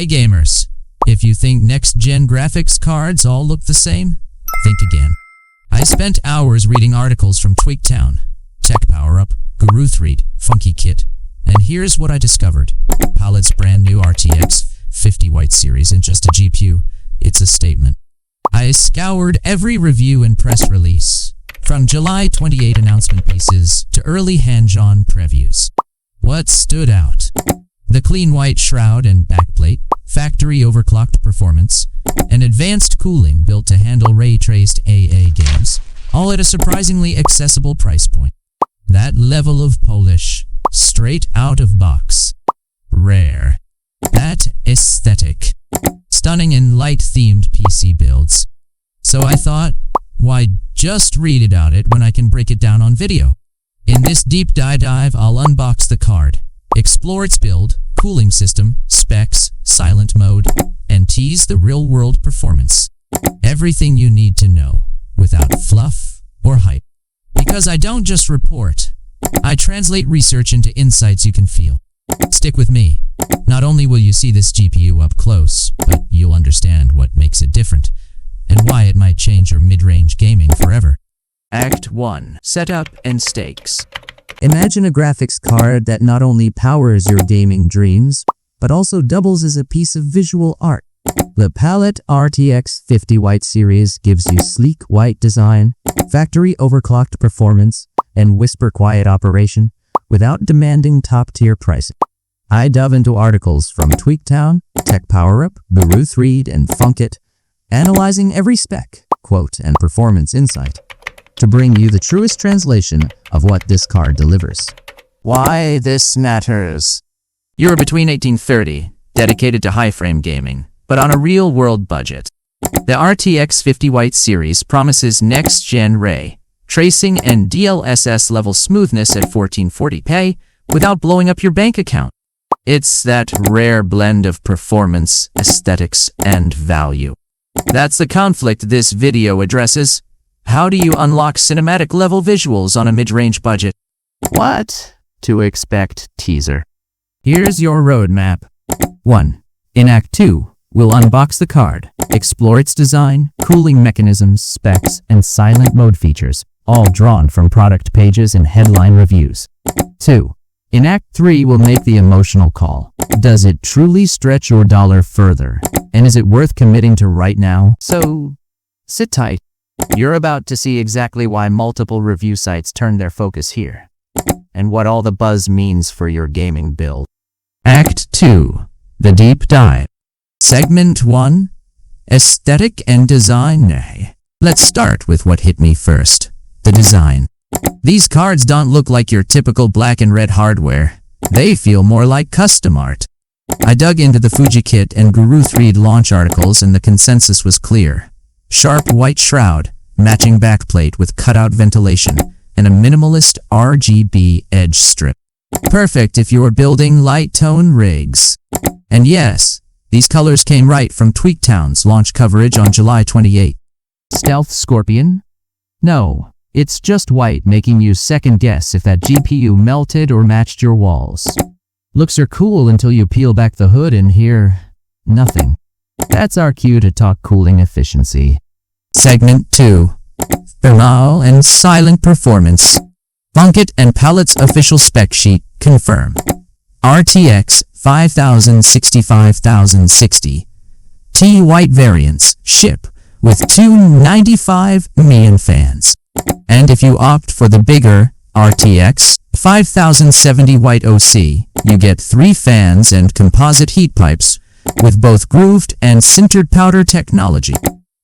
Hey gamers, if you think next-gen graphics cards all look the same, think again. I spent hours reading articles from TweakTown, Tech Power-Up, Guru 3, Funky Kit, and here's what I discovered. Palit's brand new RTX 50 White series in just a GPU. It's a statement. I scoured every review and press release, from July 28 announcement pieces to early hands-on previews. What stood out? The clean white shroud and backplate, factory overclocked performance, and advanced cooling built to handle ray-traced AA games, all at a surprisingly accessible price point. That level of polish, straight out of box. Rare. That aesthetic. Stunning and light-themed PC builds. So I thought, why just read about it when I can break it down on video? In this deep dive, I'll unbox the card, explore its build, cooling system, specs, silent mode, and tease the real-world performance. Everything you need to know, without fluff or hype. Because I don't just report, I translate research into insights you can feel. Stick with me. Not only will you see this GPU up close, but you'll understand what makes it different, and why it might change your mid-range gaming forever. Act 1. Setup and stakes. Imagine a graphics card that not only powers your gaming dreams, but also doubles as a piece of visual art. The Palit RTX 50 White series gives you sleek white design, factory overclocked performance, and whisper-quiet operation without demanding top-tier pricing. I dove into articles from TweakTown, Tech Power-Up, Guru 3, and Funkit, analyzing every spec, quote, and performance insight to bring you the truest translation of what this card delivers. Why this matters. You're between 1830, dedicated to high-frame gaming, but on a real-world budget. The RTX 50 White series promises next-gen ray tracing and DLSS-level smoothness at 1440p without blowing up your bank account. It's that rare blend of performance, aesthetics, and value. That's the conflict this video addresses. How do you unlock cinematic-level visuals on a mid-range budget? What to expect teaser. Here's your roadmap. 1. In Act 2, we'll unbox the card, explore its design, cooling mechanisms, specs, and silent mode features, all drawn from product pages and headline reviews. 2. In Act 3, we'll make the emotional call. Does it truly stretch your dollar further? And is it worth committing to right now? So, sit tight. You're about to see exactly why multiple review sites turn their focus here, and what all the buzz means for your gaming build. Act 2. The Deep Dive. Segment 1. Aesthetic and Design. Let's start with what hit me first. The design. These cards don't look like your typical black and red hardware. They feel more like custom art. I dug into the Fuji Kit and Guru 3 launch articles and the consensus was clear. Sharp white shroud, matching backplate with cutout ventilation, and a minimalist RGB edge strip. Perfect if you're building light-tone rigs. And yes, these colors came right from TweakTown's launch coverage on July 28. Stealth Scorpion? No, it's just white, making you second-guess if that GPU melted or matched your walls. Looks are cool until you peel back the hood and hear nothing. That's our cue to talk cooling efficiency. Segment 2. Thermal and silent performance. Funkit and Palit's official spec sheet confirm. RTX 5060 T White variants ship with 295 million fans. And if you opt for the bigger RTX 5070 White OC, you get 3 fans and composite heat pipes with both grooved and sintered powder technology.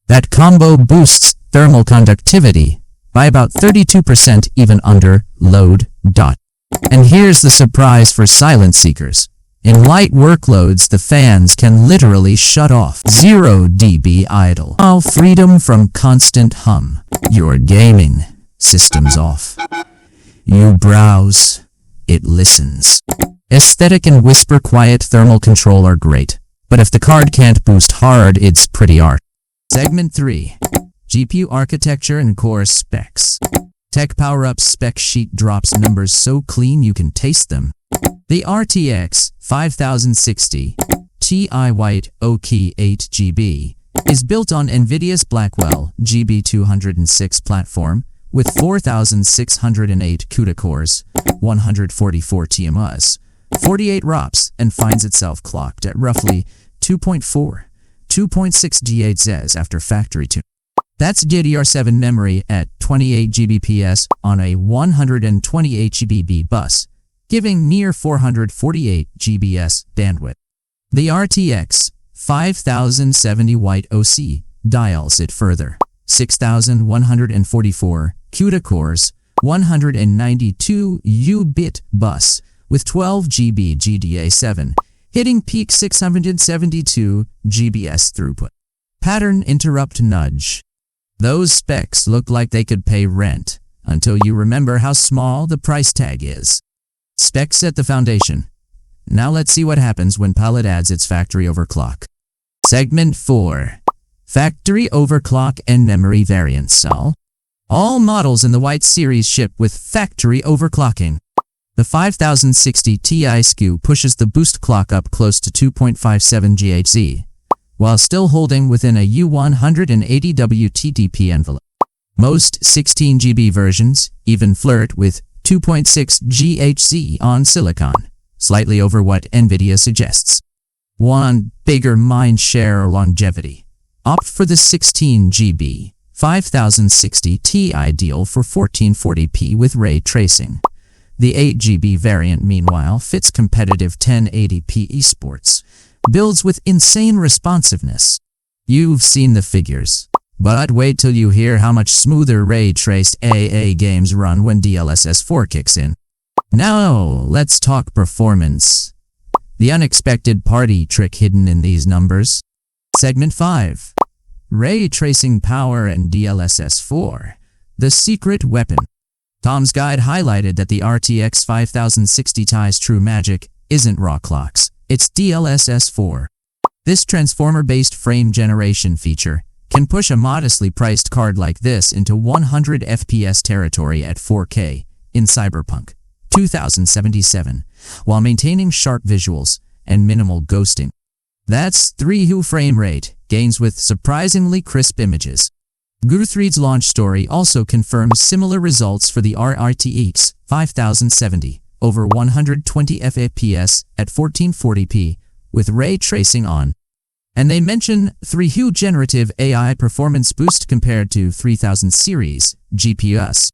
That combo boosts thermal conductivity by about 32% even under load. And here's the surprise for silent seekers. In light workloads, the fans can literally shut off. 0 dB idle. All freedom from constant hum. Your gaming system's off. You browse, it listens. Aesthetic and whisper-quiet thermal control are great, but if the card can't boost hard, it's pretty art. Segment 3. GPU architecture and core specs. Tech Power-Up spec sheet drops numbers so clean you can taste them. The RTX 5060 Ti White Oak 8GB is built on NVIDIA's Blackwell GB206 platform with 4,608 CUDA cores, 144 TMUs, 48 ROPs, and finds itself clocked at roughly 2.4, 2.6 GHz after factory tune. That's DDR7 memory at 28 Gbps on a 128 GB bus, giving near 448 GBs bandwidth. The RTX 5070 White OC dials it further. 6,144 CUDA cores, 192 U-bit bus with 12 GB GDA7, hitting peak 672 GBs throughput. Pattern interrupt nudge. Those specs look like they could pay rent, until you remember how small the price tag is. Specs set the foundation. Now let's see what happens when Palit adds its factory overclock. Segment 4. Factory overclock and memory variants. All models in the White series ship with factory overclocking. The 5060 Ti SKU pushes the boost clock up close to 2.57 GHz, while still holding within a U180W TDP envelope. Most 16GB versions even flirt with 2.6 GHz on silicon, slightly over what NVIDIA suggests. Want bigger mind share or longevity? Opt for the 16GB 5060 Ti deal for 1440p with ray tracing. The 8GB variant, meanwhile, fits competitive 1080p esports, builds with insane responsiveness. You've seen the figures, but wait till you hear how much smoother ray-traced AA games run when DLSS 4 kicks in. Now, let's talk performance. The unexpected party trick hidden in these numbers. Segment 5. Ray tracing power and DLSS 4. The secret weapon. Tom's Guide highlighted that the RTX 5060 Ti's true magic isn't raw clocks, it's DLSS 4. This transformer-based frame generation feature can push a modestly priced card like this into 100 FPS territory at 4K in Cyberpunk 2077, while maintaining sharp visuals and minimal ghosting. That's 3 frame rate gains with surprisingly crisp images. Guthried's launch story also confirms similar results for the RTX 5070 over 120 FPS at 1440p with ray tracing on. And they mention 3 generative AI performance boost compared to 3000 series GPUs.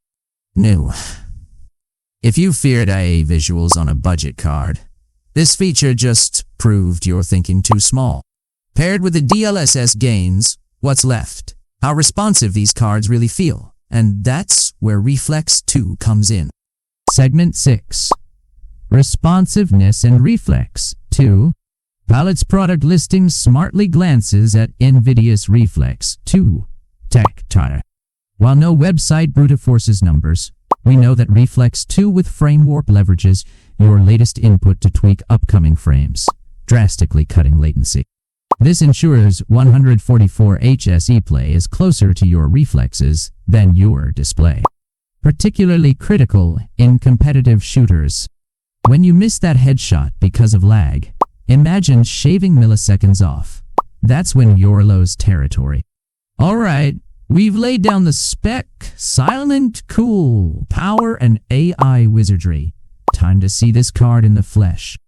New. If you feared IA visuals on a budget card, this feature just proved you're thinking too small. Paired with the DLSS gains, what's left? How responsive these cards really feel. And that's where Reflex 2 comes in. Segment 6. Responsiveness and Reflex 2. Palit's product listing smartly glances at NVIDIA's Reflex 2 tech chart. While no website brute forces numbers, we know that Reflex 2 with frame warp leverages your latest input to tweak upcoming frames, drastically cutting latency. This ensures 144 Hz play is closer to your reflexes than your display. Particularly critical in competitive shooters. When you miss that headshot because of lag, imagine shaving milliseconds off. That's when you're Lowe's territory. Alright, we've laid down the spec, silent, cool, power, and AI wizardry. Time to see this card in the flesh.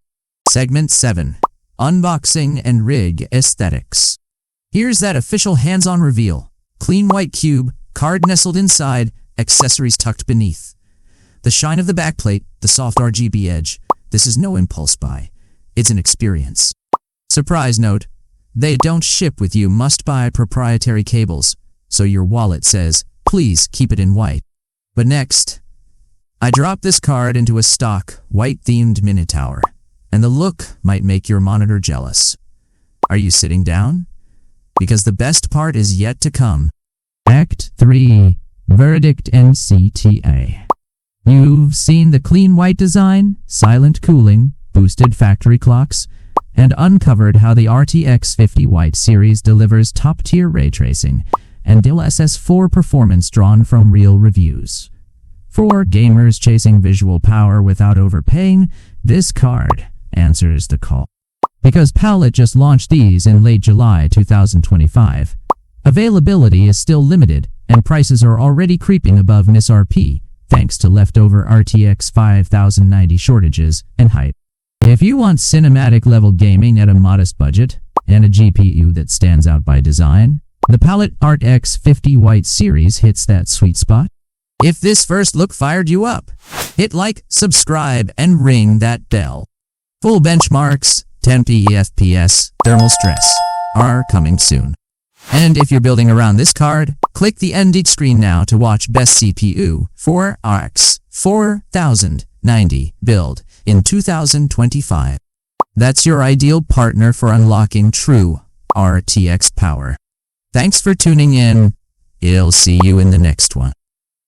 Segment 7. Unboxing and rig aesthetics. Here's that official hands-on reveal. Clean white cube, card nestled inside, accessories tucked beneath. The shine of the backplate, the soft RGB edge. This is no impulse buy. It's an experience. Surprise note, they don't ship with you must-buy proprietary cables, so your wallet says, please keep it in white. But next, I drop this card into a stock, white-themed Minotaur, and the look might make your monitor jealous. Are you sitting down? Because the best part is yet to come. Act 3. Verdict NCTA. You've seen the clean white design, silent cooling, boosted factory clocks, and uncovered how the RTX 50 White series delivers top-tier ray tracing and DLSS 4 performance drawn from real reviews. For gamers chasing visual power without overpaying, this card answers the call. because Palit just launched these in late July 2025. Availability is still limited, and prices are already creeping above MSRP, thanks to leftover RTX 5090 shortages and hype. If you want cinematic-level gaming at a modest budget, and a GPU that stands out by design, the Palit RTX 50 White series hits that sweet spot. If this first look fired you up, hit like, subscribe, and ring that bell. Full benchmarks, 10 FPS, thermal stress, are coming soon. And if you're building around this card, click the end screen now to watch best CPU for RX 4090 build in 2025. That's your ideal partner for unlocking true RTX power. Thanks for tuning in. I'll see you in the next one.